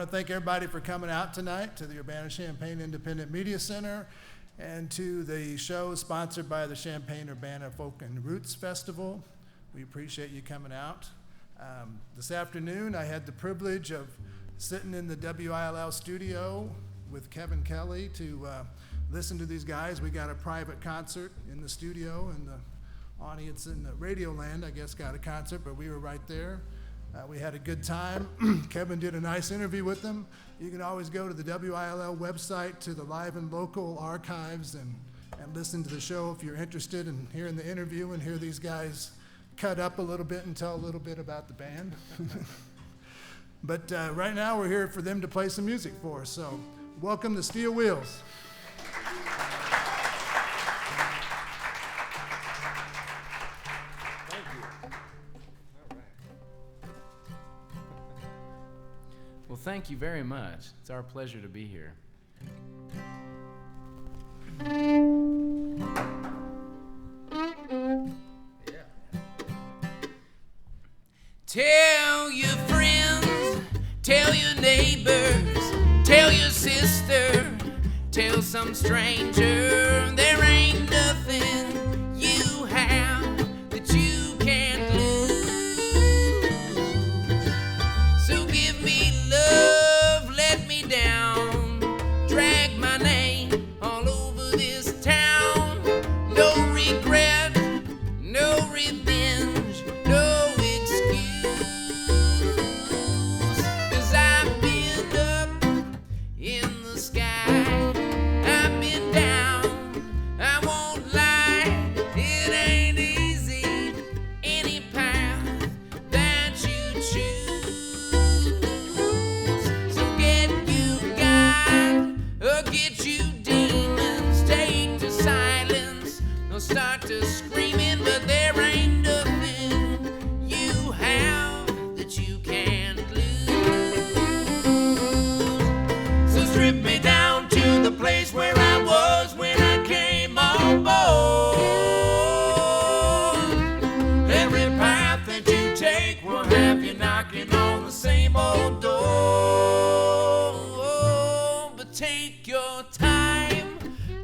I want to thank everybody for coming out tonight to the Urbana-Champaign Independent Media Center and to the show sponsored by the Champaign-Urbana Folk and Roots Festival. We appreciate you coming out. This afternoon, I had the privilege of sitting in the WILL studio with Kevin Kelly to listen to these guys. We got a private concert in the studio, and the audience in the Radio Land, I guess, got a concert, but we were right there. We had a good time. Kevin did a nice interview with them. You can always go to the WILL website to the live and local archives and listen to the show if you're interested in hearing the interview and hear these guys cut up a little bit and tell a little bit about the band. But right now we're here for them to play some music for us. So welcome to Steel Wheels. Well, thank you very much. It's our pleasure to be here. Tell your friends, tell your neighbors, tell your sister, tell some stranger there ain't nothing you have that you can't lose. So give me love, let me down, drag my name all over this town. No regret, no revenge, no excuse. 'Cause I've been up in the sky, I've been down, I won't lie, it ain't easy, any path that you choose. So get you God, or get you demons, take to silence, or start to screaming, but there ain't nothing you have that you can't lose. So strip me down to the place where I was when I came on board. Every path that you take will have you knocking on the same old door. But take your time,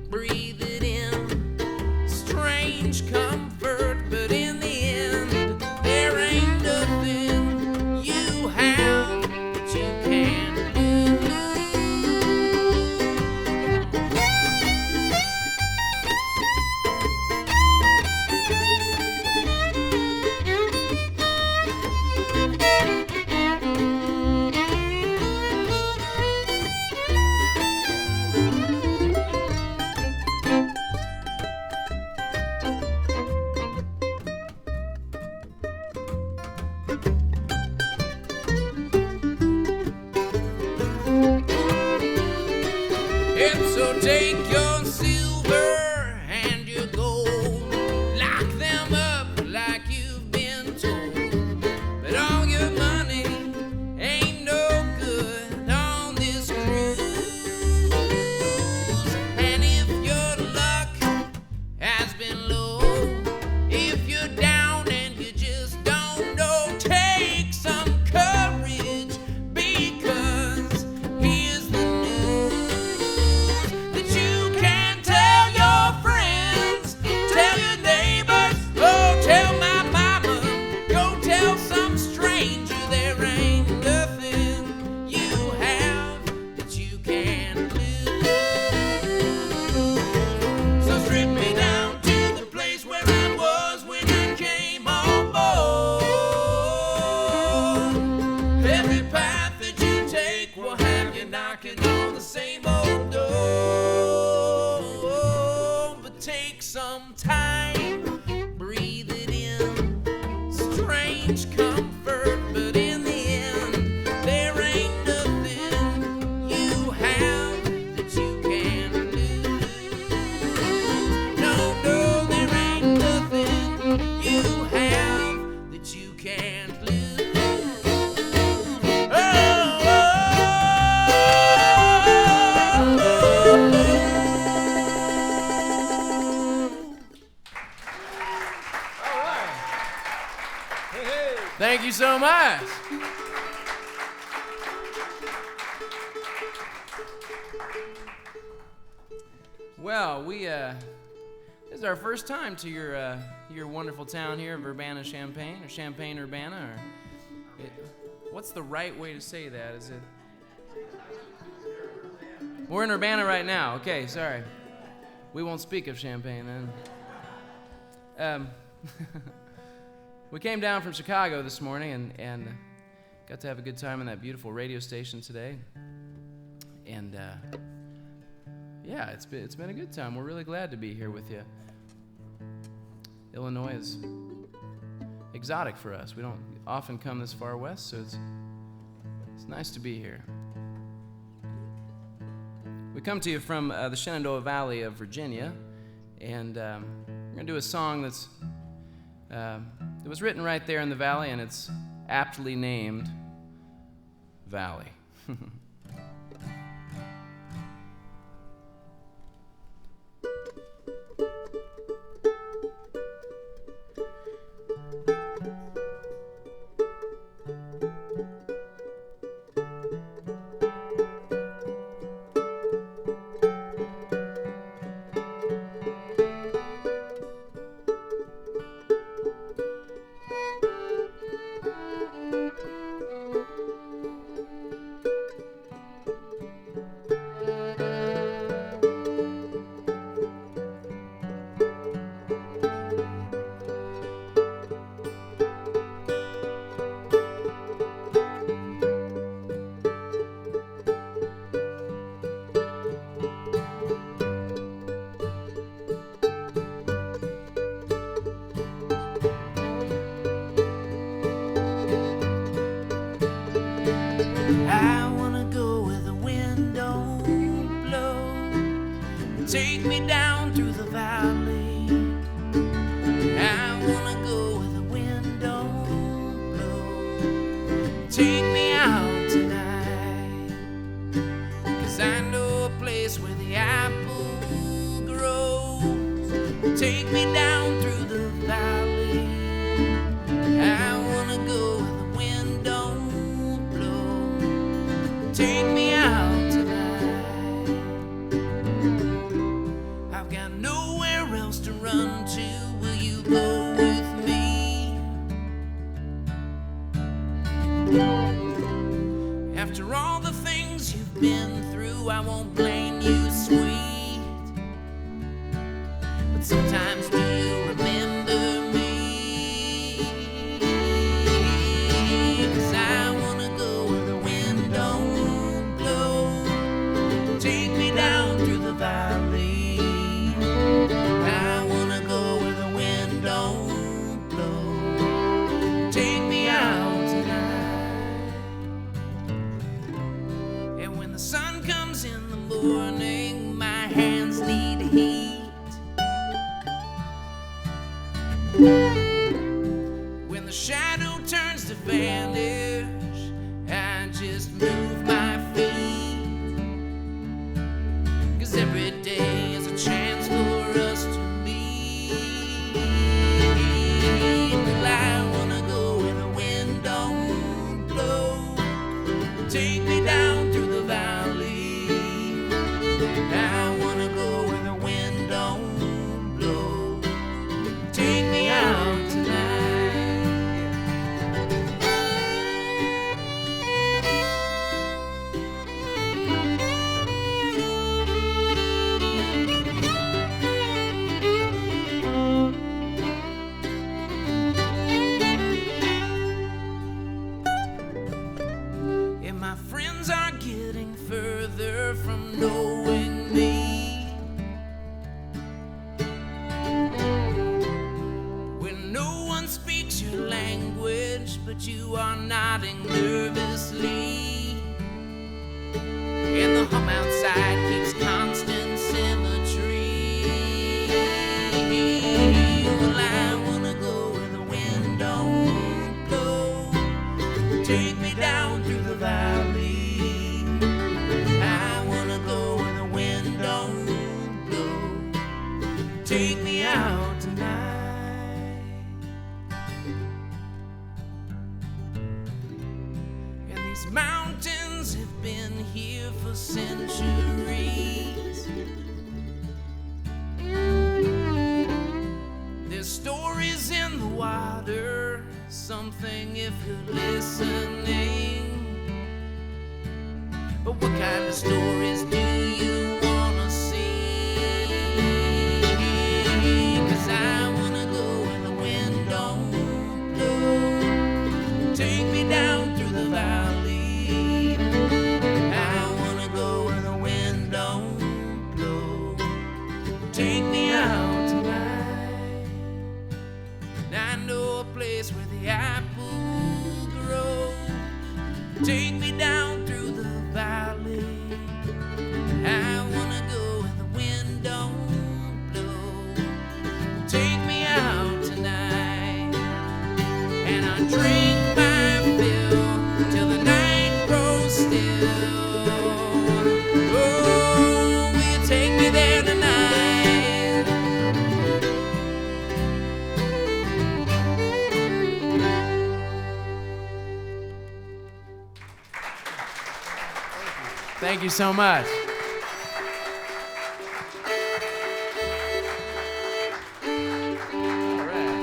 breathe it in, strange comfort, but in the end, there ain't nothing you have that you can't lose. And so take your silver and your gold, lock them up like you've been told. But all your money ain't no good on this cruise. And if your luck has been low, if you're down and you just don't know, take some courage, because here's the news that you can tell your friends, tell your neighbors, oh, tell my mama, go tell some stranger there ain't nothing you have that you can't lose. So strip me down to the place where I was when I came on board. Every path that you take will have you knocking on the same old door. But take some time, breathe it in, strange comfort, but in the end, there ain't nothing you have that you can't lose. No, no, there ain't nothing you have that you can't lose. Oh, oh, oh, oh. Thank you so much. Well, this is our first time to your wonderful town here of Urbana, Champaign, or Champaign, Urbana, or what's the right way to say that? Is it? We're in Urbana right now. Okay, sorry. We won't speak of Champaign then. We came down from Chicago this morning and got to have a good time on that beautiful radio station today. And yeah, it's been a good time. We're really glad to be here with you. Illinois is exotic for us. We don't often come this far west, so it's nice to be here. We come to you from the Shenandoah Valley of Virginia, and we're going to do a song that was written right there in the valley, and it's aptly named Valley. I wanna go where the wind don't blow. Take me down through the valley. I wanna go where the wind don't blow. Take me out tonight. 'Cause I know a place where the apple grows. Take me down through the valley. I wanna go where the wind don't blow. Take me out tonight. I've got nowhere else to run to. Will you go with me? After all the things you've been through, I won't blame you, sweet. But sometimes do you remember me? 'Cause I wanna go where the wind don't blow. Take me down through the valley. I wanna go where the wind don't blow. Take me out tonight. And when the sun comes in the morning, my hands need heat. When the shadow turns to vanish, I just move my feet. 'Cause every day is a chance for us to meet. Well, I wanna go where the wind don't blow. Take me down through the valley. I wanna go where the wind don't blow. Take me out tonight. And my friends are getting further from knowing me. When no one speaks your language, but you are nodding nervously. And the hum outside keeps constant symmetry. Well, I wanna go where the wind don't blow. Take me down through the valley. I wanna go where the wind don't blow. Take me out tonight. And these mountains have been here for centuries. But what kind of stories do you wanna see? 'Cause I wanna go where the wind don't blow. Take me down through the valley. I wanna go where the wind don't blow. Take me out tonight. And I know a place where the apple grows. Take me down through the valley. I wanna go where the wind don't blow. Take me out tonight. And I drink my fill till the night grows still. Oh, will you take me there tonight? Thank you so much. All right.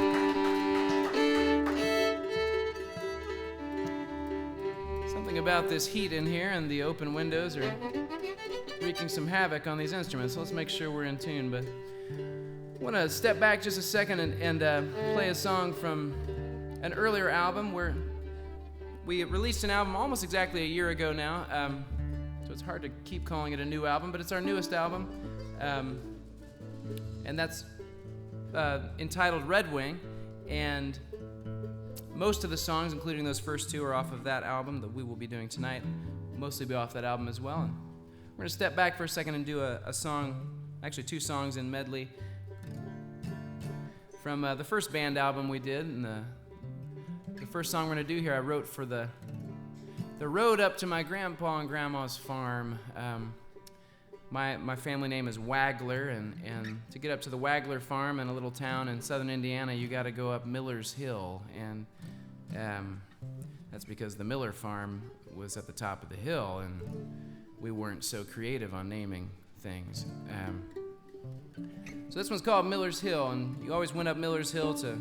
Something about this heat in here and the open windows are wreaking some havoc on these instruments. So let's make sure we're in tune. But I want to step back just a second and play a song from an earlier album where we released an album almost exactly a year ago now. So it's hard to keep calling it a new album, but it's our newest album. And that's entitled Red Wing. And most of the songs, including those first two, are off of that album that we will be doing tonight. Mostly be off that album as well. And we're going to step back for a second and do a song, actually two songs in medley from the first band album we did. And the first song we're going to do here I wrote for the road up to my grandpa and grandma's farm. My family name is Wagler, and to get up to the Wagler farm in a little town in southern Indiana, you got to go up Miller's Hill, and that's because the Miller farm was at the top of the hill, and we weren't so creative on naming things. So this one's called Miller's Hill, and you always went up Miller's Hill to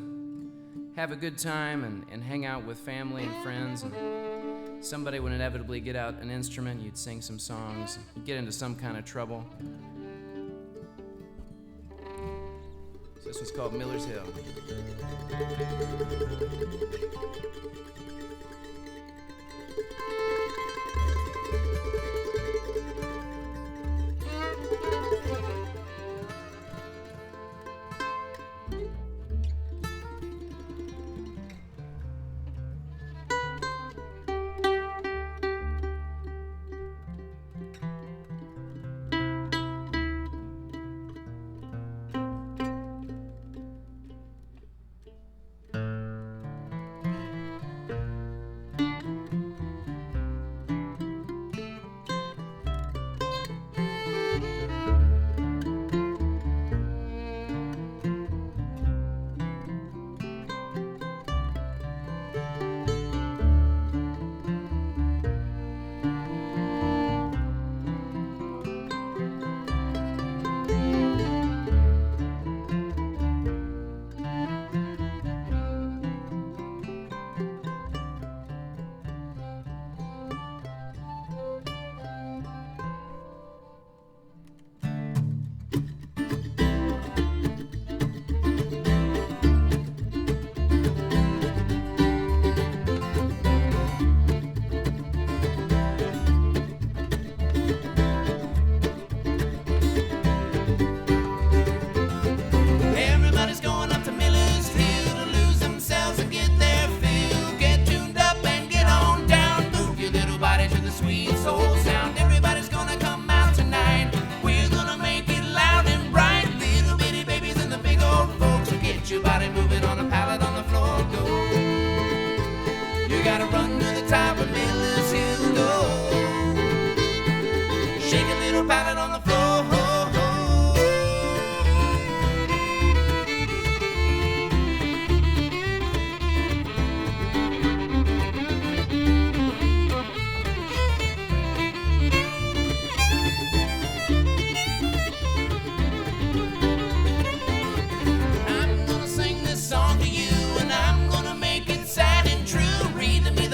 have a good time and hang out with family and friends, and somebody would inevitably get out an instrument, you'd sing some songs, you'd get into some kind of trouble. So this one's called Miller's Hill.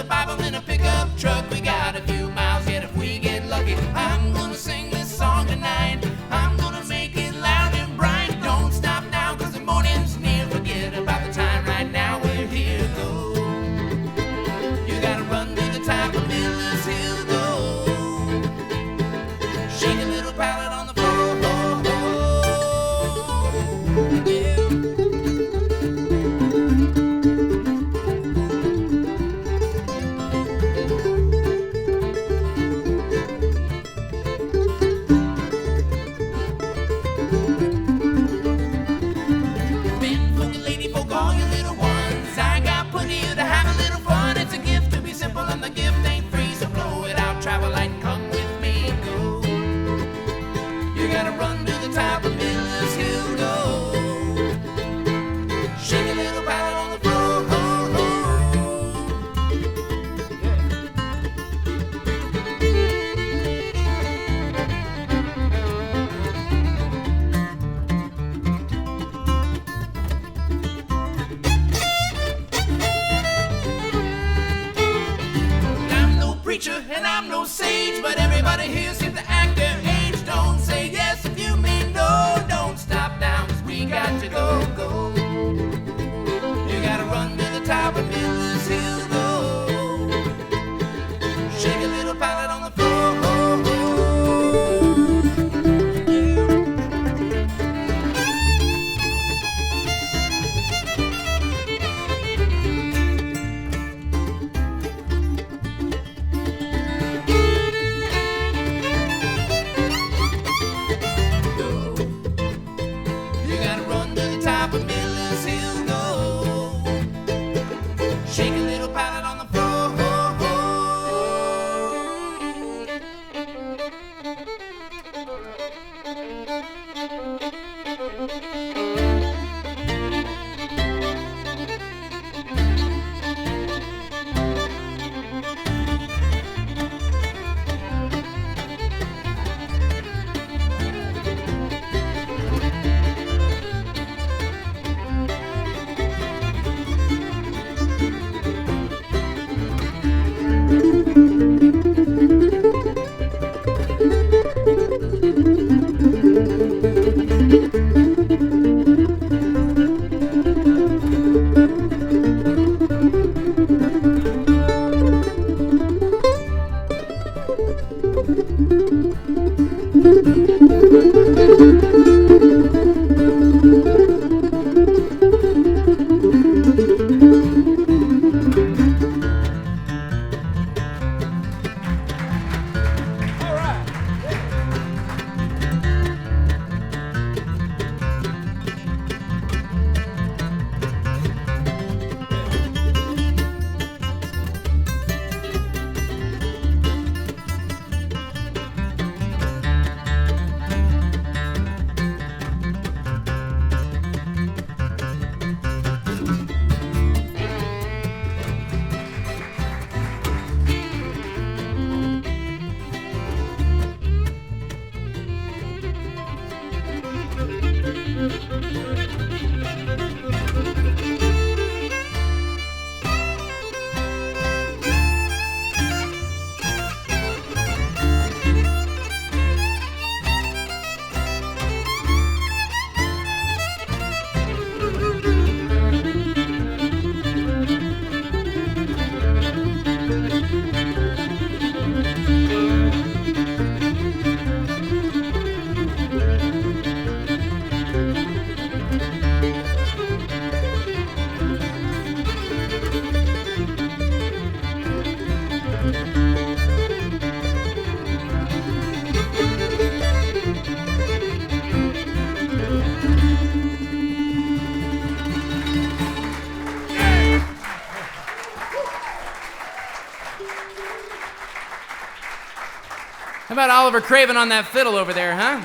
Bible in a pickup truck. We got a few miles yet if we get lucky. gotta run to the top of Miller's Hill, go. Shake a little pallet on the floor. And I'm no sage, but everybody here seems to act their age. Don't say yes if you mean no. Don't stop now, 'cause we got to go, go. You gotta run to the top of Miller's Hill, go. Shake a little pallet on the floor. How about Oliver Craven on that fiddle over there, huh?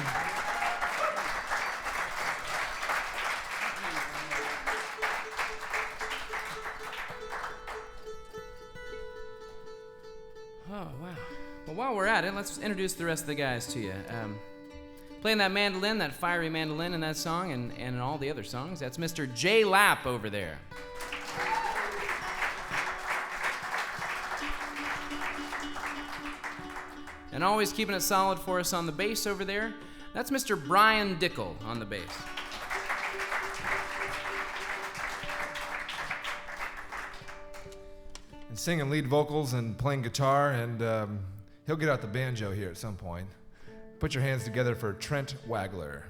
Oh, wow. Well, while we're at it, let's introduce the rest of the guys to you. Playing that mandolin, that fiery mandolin in that song and in all the other songs, that's Mr. Jay Lapp over there. And always keeping it solid for us on the bass over there, that's Mr. Brian Dickel on the bass. And singing lead vocals and playing guitar, and he'll get out the banjo here at some point. Put your hands together for Trent Wagler.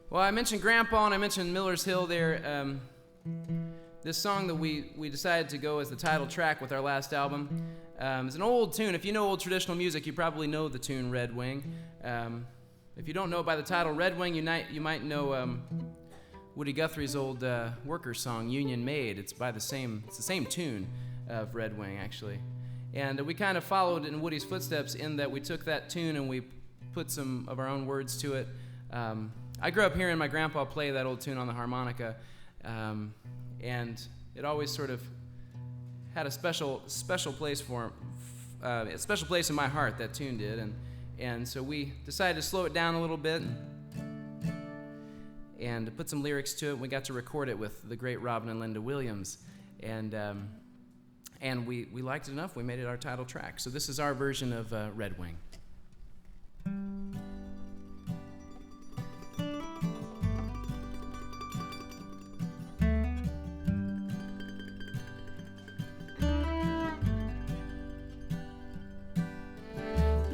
Well, I mentioned Grandpa and I mentioned Miller's Hill there. This song that we decided to go as the title track with our last album is an old tune. If you know old traditional music, you probably know the tune Red Wing. If you don't know it by the title Red Wing, you might know Woody Guthrie's old worker song Union Maid. It's the same tune. of Red Wing, actually. And we kind of followed in Woody's footsteps in that we took that tune and we put some of our own words to it. I grew up hearing my grandpa play that old tune on the harmonica, and it always sort of had a special place for a special place in my heart, that tune did, and so we decided to slow it down a little bit and to put some lyrics to it. We got to record it with the great Robin and Linda Williams, and we liked it enough. We made it our title track. So this is our version of Red Wing.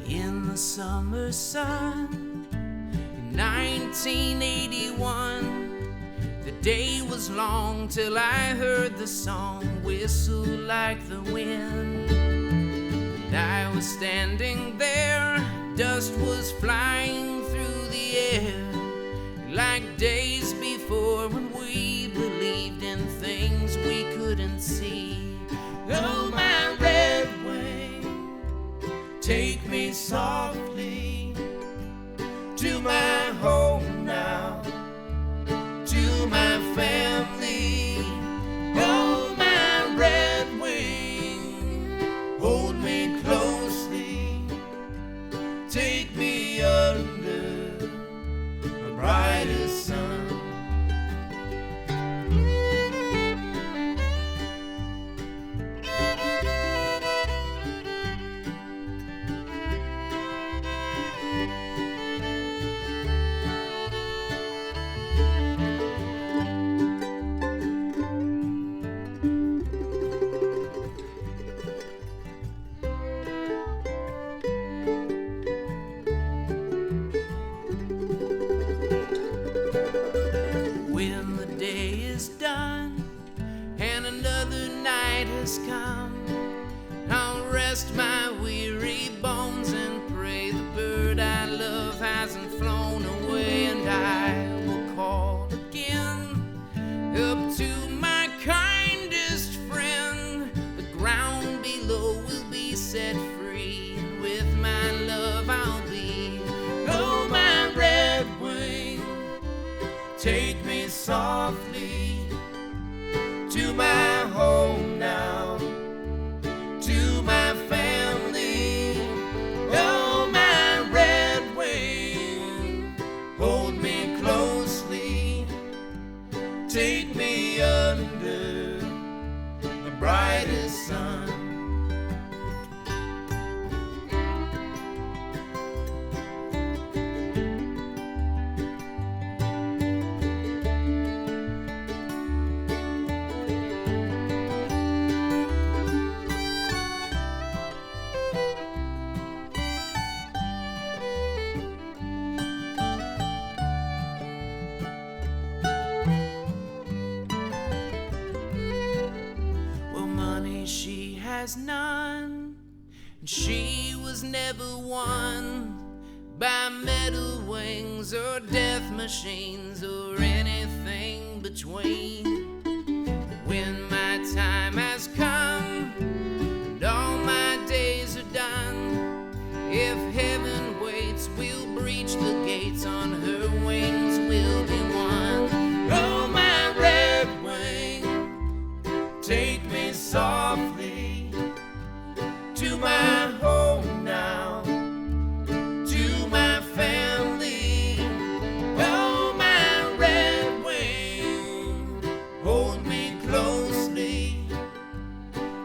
In the summer sun, in 1981, the day was long till I heard the song whistle like the wind. And I was standing there, dust was flying through the air, like days before when we believed in things we couldn't see. Oh, my red wing, take me softly to my home now, to my family. Oh, my red wing, hold me closely, take me under a brighter sun. When the day is done and another night has come, I'll rest my weary bones and pray the bird I love hasn't flown away, and I will call again up to my kindest friend. The ground below will be set free, and with my love I'll be. Oh, my red wing, take me softly to my home now, to my family. Oh, my red wing, hold me closely, take me under the brightest sun. Well, money she has none, and she was never won by metal wings or death machines or anything between. When my time has come and all my days are done, if heaven waits, we'll breach the gates, on her wings we'll be one. Oh, my red wing, take me softly to my home now, to my family. Oh, my red wing, hold me closely,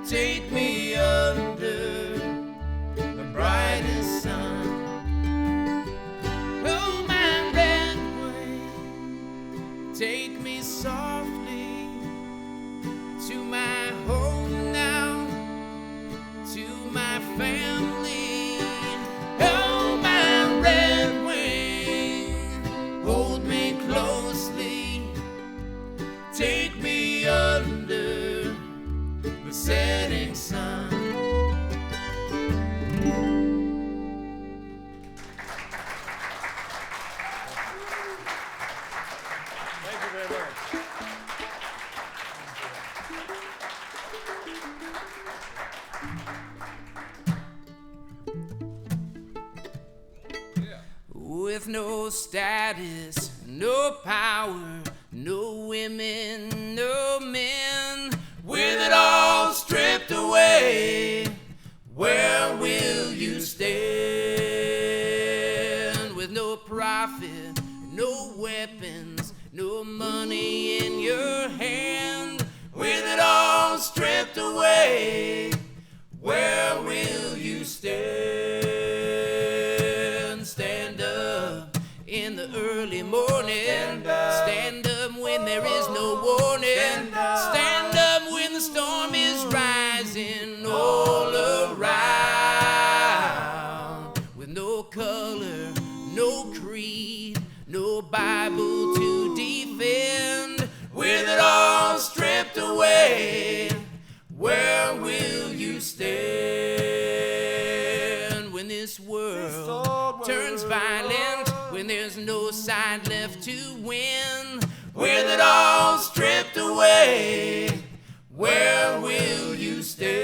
take me under the brightest sun. Oh, my red wing, take me softly to my home now, to my family. Oh, my red wing, hold me closely, take me under the setting sun. Thank you very much. with no status, no power, no women, no men, with it all stripped away, where will you stand? With no profit, no weapons, no money in your hand, with it all stripped away, where will you stand? Stand up in the early morning, stand up when there is no warning, stand up when the storm is rising all around, with no color, no creed, no Bible to defend, with it all stripped away, where will you stand? When this world turns violent, when there's no side left to win, with it all stripped away, where will you stand?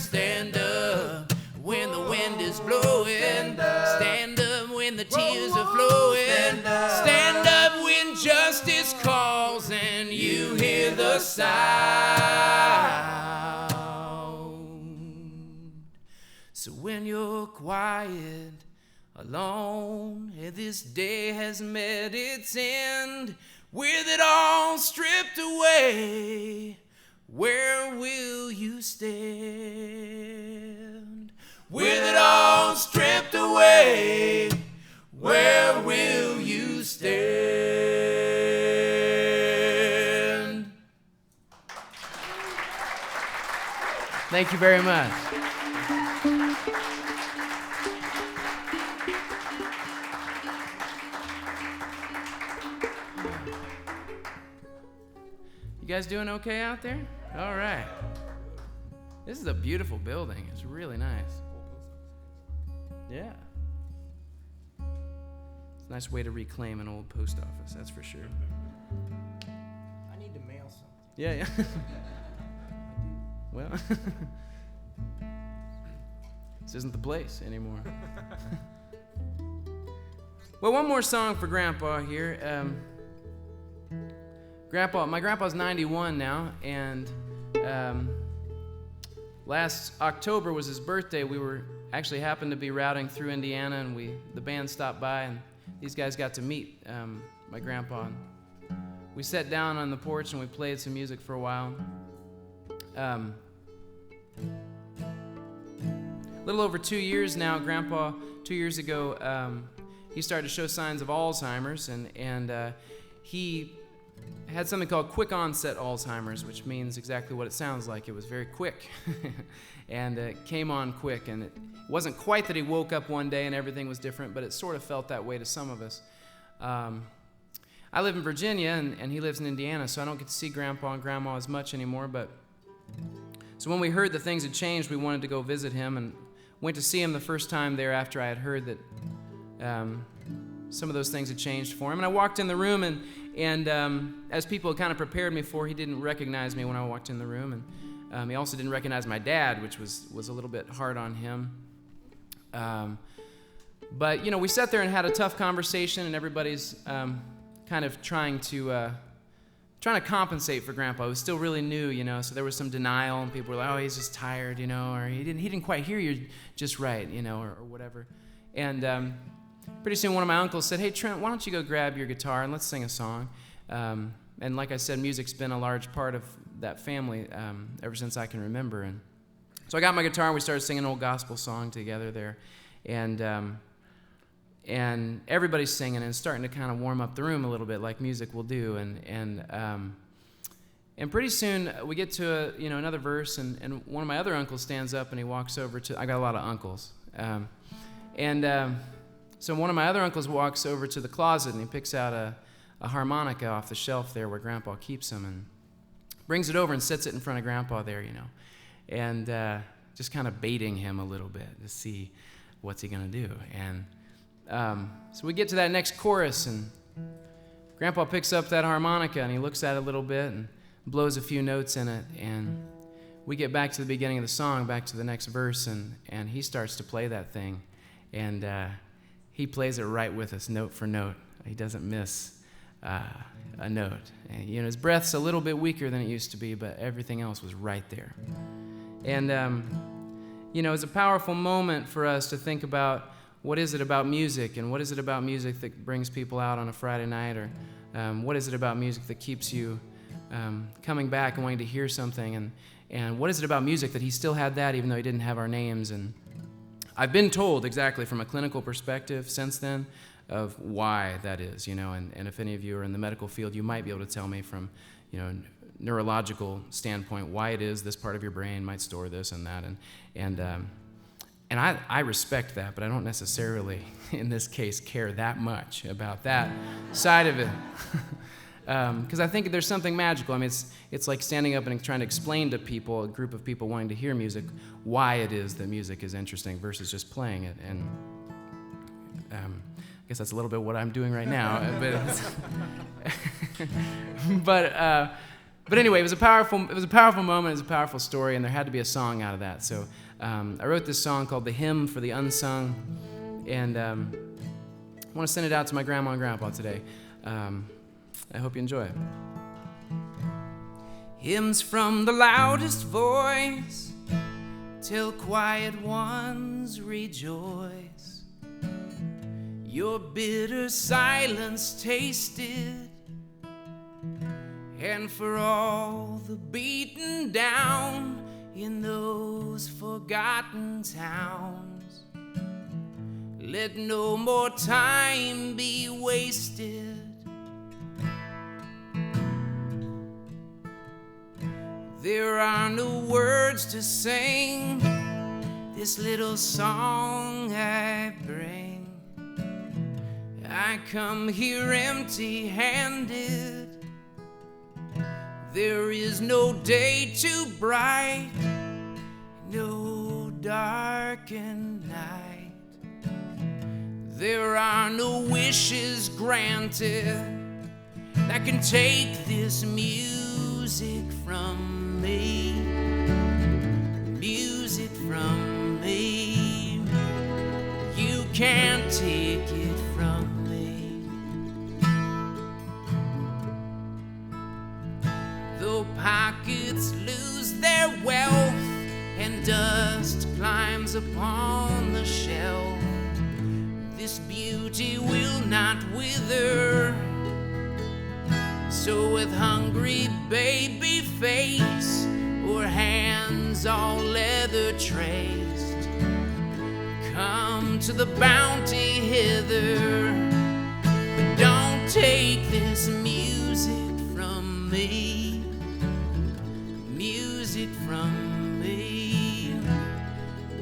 Stand up when the wind is blowing, stand up when the tears are flowing, stand up when justice calls and you hear the sound. So when you're quiet, alone, and this day has met its end, with it all stripped away, where will you stand? With it all stripped away, where will you stand? Thank you very much. You guys doing okay out there? All right. This is a beautiful building. It's really nice. Yeah. It's a nice way to reclaim an old post office, that's for sure. I need to mail something. Yeah, yeah. Well, this isn't the place anymore. Well, one more song for Grandpa here. My grandpa's 91 now, and last October was his birthday. We were actually happened to be routing through Indiana, and the band stopped by, and these guys got to meet my grandpa. We sat down on the porch and we played some music for a while. A little over 2 years now, Grandpa, 2 years ago, he started to show signs of Alzheimer's, and he had something called quick onset Alzheimer's, which means exactly what it sounds like. It was very quick, and it came on quick, and it wasn't quite that he woke up one day and everything was different, but it sort of felt that way to some of us. I live in Virginia, and he lives in Indiana, so I don't get to see Grandpa and Grandma as much anymore, so when we heard that things had changed, we wanted to go visit him, and went to see him the first time there after I had heard that some of those things had changed for him. And I walked in the room, and as people had kind of prepared me for, he didn't recognize me when I walked in the room, and he also didn't recognize my dad, which was a little bit hard on him. But we sat there and had a tough conversation, and everybody's kind of trying to compensate for Grandpa. He was still really new, so there was some denial, and people were like, "Oh, he's just tired, or he didn't quite hear you just right, or whatever." And pretty soon one of my uncles said, "Hey, Trent, why don't you go grab your guitar and let's sing a song?" And like I said, music's been a large part of that family ever since I can remember. And so I got my guitar, and we started singing an old gospel song together there. And everybody's singing, and it's starting to kind of warm up the room a little bit, like music will do. And pretty soon we get to another verse, and one of my other uncles stands up, and he walks over to. I got a lot of uncles, so one of my other uncles walks over to the closet, and he picks out a harmonica off the shelf there where Grandpa keeps them, and brings it over and sets it in front of Grandpa there, and just kind of baiting him a little bit to see what's he gonna do. And so we get to that next chorus, and Grandpa picks up that harmonica, and he looks at it a little bit and blows a few notes in it, and we get back to the beginning of the song, back to the next verse, and he starts to play that thing, and he plays it right with us, note for note. He doesn't miss a note. And, his breath's a little bit weaker than it used to be, but everything else was right there. And, it's a powerful moment for us to think about what is it about music, and what is it about music that brings people out on a Friday night, or what is it about music that keeps you coming back and wanting to hear something, and what is it about music that he still had that even though he didn't have our names. And I've been told exactly from a clinical perspective since then of why that is, and if any of you are in the medical field, you might be able to tell me from, neurological standpoint why it is this part of your brain might store this and that, and I respect that, but I don't necessarily, in this case, care that much about that side of it. Because I think there's something magical. I mean, it's like standing up and trying to explain to people, a group of people wanting to hear music, why it is that music is interesting versus just playing it. And I guess that's a little bit what I'm doing right now. But anyway, it was a powerful moment. It was a powerful story, and there had to be a song out of that. So I wrote this song called "The Hymn for the Unsung," and I want to send it out to my grandma and grandpa today. I hope you enjoy it. Hymns from the loudest voice till quiet ones rejoice. Your bitter silence tasted, and for all the beaten down in those forgotten towns, let no more time be wasted. There are no words to sing this little song I bring. I come here empty-handed. There is no day too bright, no darkened night. There are no wishes granted that can take this music from me. Music from me. You can't take it from me. Though pockets lose their wealth and dust climbs upon the shelf, this beauty will not wither. So with hungry baby face or hands all leather traced, come to the bounty hither. But don't take this music from me. Music from me.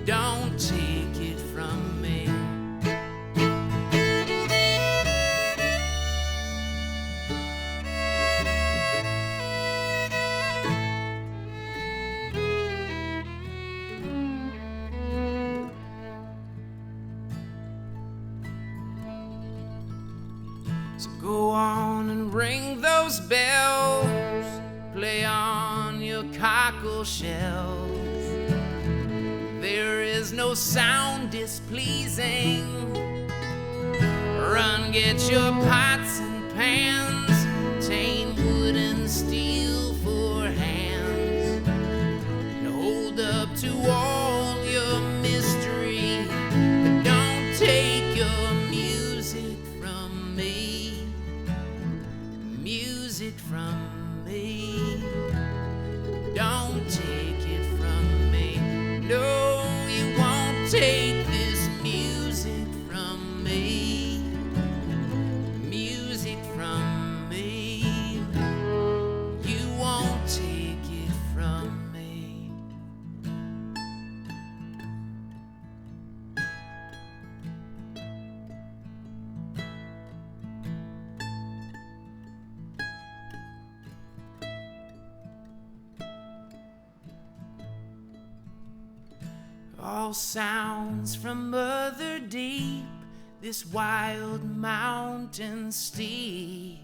Don't take it from me. So go on and ring those bells, play on your cockle shells. There is no sound displeasing. Run, get your pots and pans, tame wood and steel for hands, and hold up to all your mystery. But don't take your music from me. Music from me. Don't take it from me. No, you won't take this music from me. Music from me. You won't take it from me. All sounds from Mother Deep, this wild mountain steep.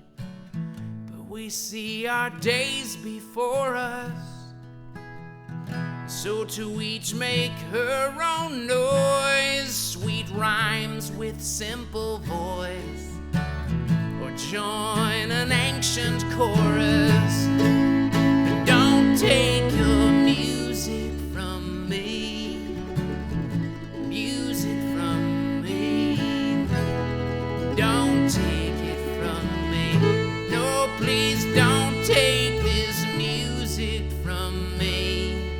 But we see our days before us, so to each make her own noise. Sweet rhymes with simple voice, or join an ancient chorus. But don't take your music from me, music from me. Don't take it from me. No, please don't take this music from me,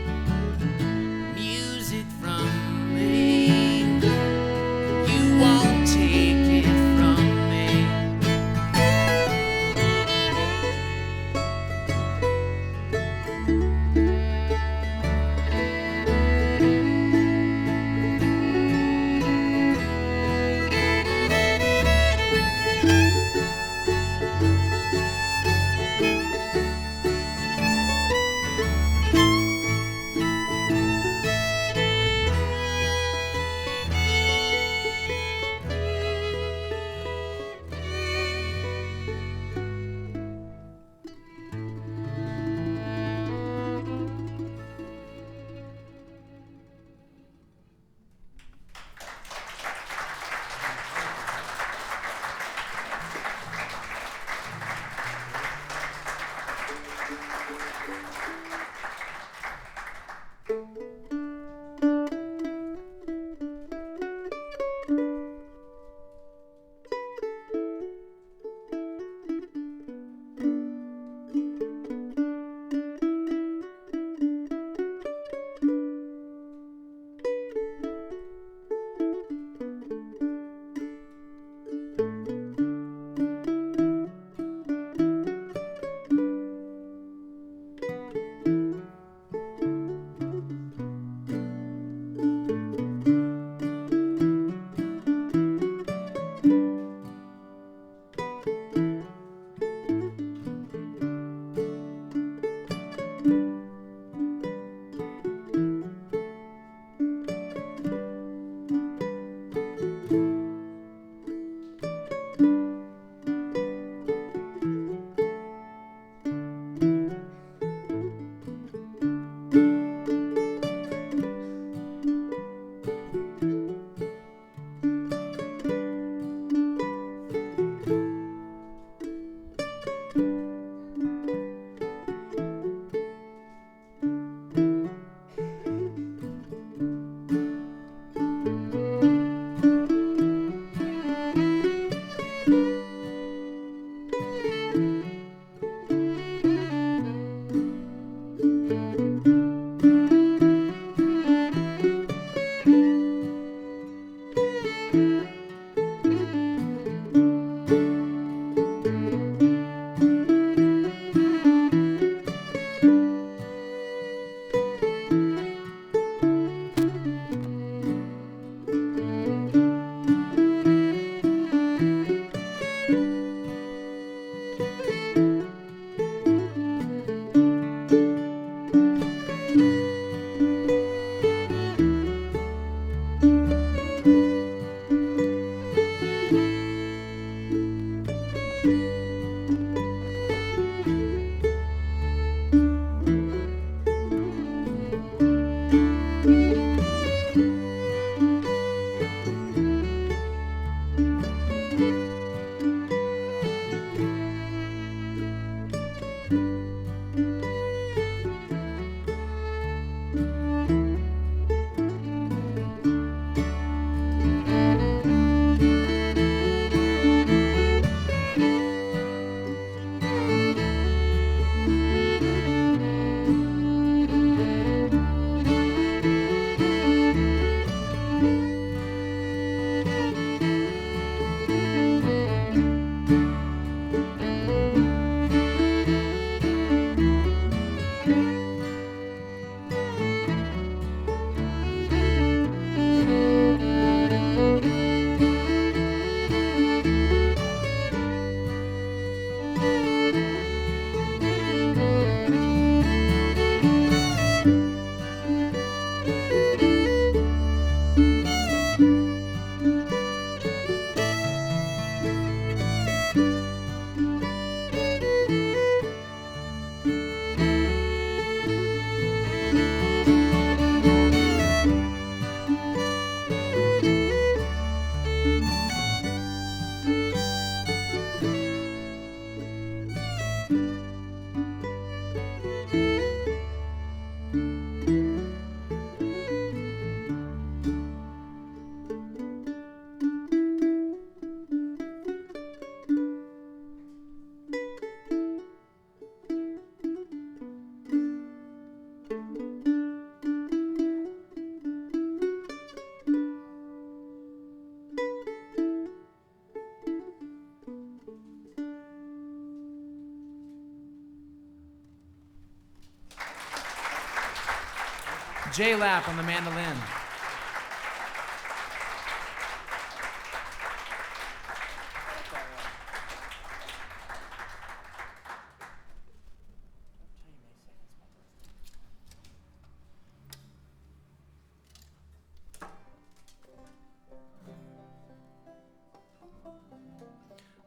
music from me. You won't take it from me. Jay Lapp on the mandolin.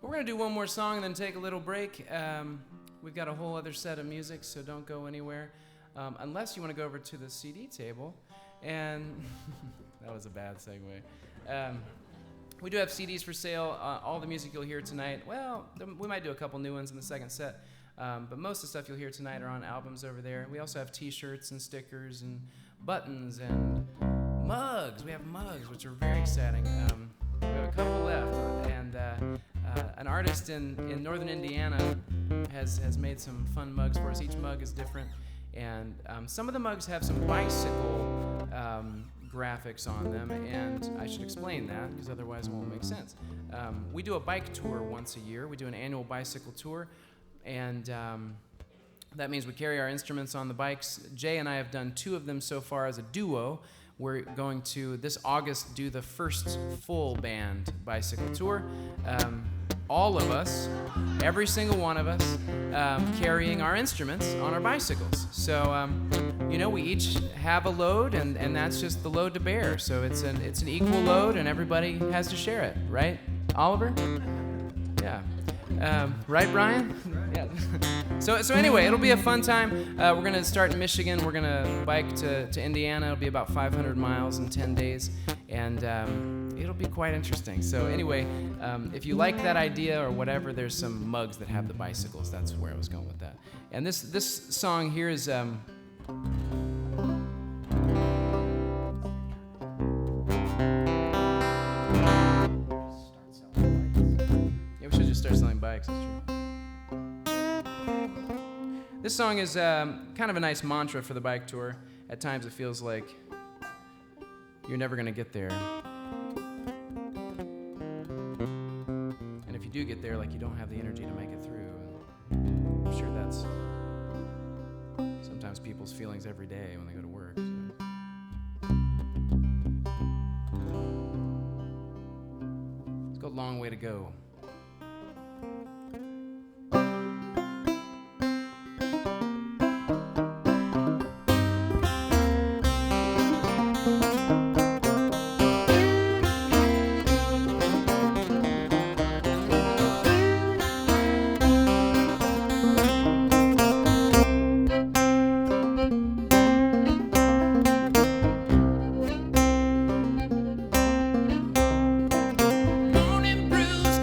We're going to do one more song and then take a little break. We've got a whole other set of music, so don't go anywhere. Unless you want to go over to the CD table. And that was a bad segue. We do have CDs for sale. All the music you'll hear tonight, well, we might do a couple new ones in the second set. But most of the stuff you'll hear tonight are on albums over there. We also have t-shirts and stickers and buttons and mugs. We have mugs, which are very exciting. We have a couple left. And an artist in northern Indiana has made some fun mugs for us. Each mug is different. And some of the mugs have some bicycle graphics on them, and I should explain that because otherwise it won't make sense. We do a bike tour once a year. We do an annual bicycle tour, and that means we carry our instruments on the bikes. Jay and I have done 2 of them so far as a duo. We're going to, this August, do the first full band bicycle tour. All of us, every single one of us, carrying our instruments on our bicycles. So, we each have a load, and that's just the load to bear. So it's an equal load, and everybody has to share it, right, Oliver? Yeah. Right, Brian? Yeah. So anyway, it'll be a fun time. We're going to start in Michigan. We're going to bike to Indiana. It'll be about 500 miles in 10 days. And it'll be quite interesting. So anyway, if you like that idea or whatever, there's some mugs that have the bicycles. That's where I was going with that. And this song here is... Yeah, we should just start selling bikes, that's true. This song is kind of a nice mantra for the bike tour. At times it feels like you're never going to get there. And if you do get there, like, you don't have the energy to make it through. And I'm sure that's sometimes people's feelings every day when they go to work. So. It's got a long way to go. Morning brews,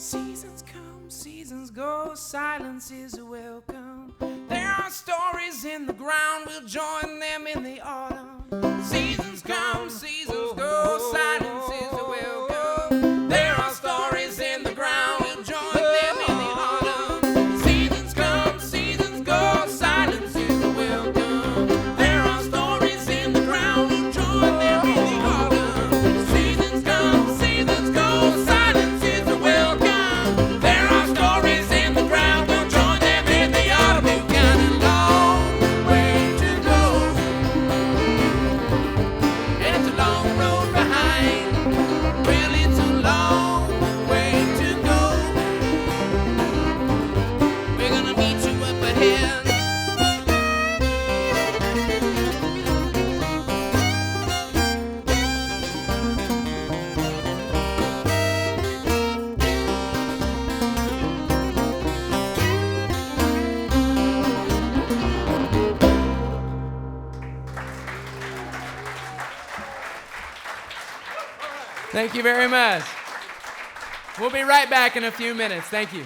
Seasons come, seasons go, silence is a welcome. There are stories in the ground, we'll join them in the autumn. Seasons come, seasons go, silence is a welcome. There are stories in the ground, we'll join them in the autumn. Seasons come, seasons go, silence is a welcome. There are stories in the ground, we'll join them in the autumn. Seasons come, seasons go, silence is a welcome. There are stories in the ground, we'll join them in the autumn. We've got a long way to go, and it's a long road behind. Well, it's a long way to go. We're gonna meet you up ahead. Thank you very much. We'll be right back in a few minutes. Thank you.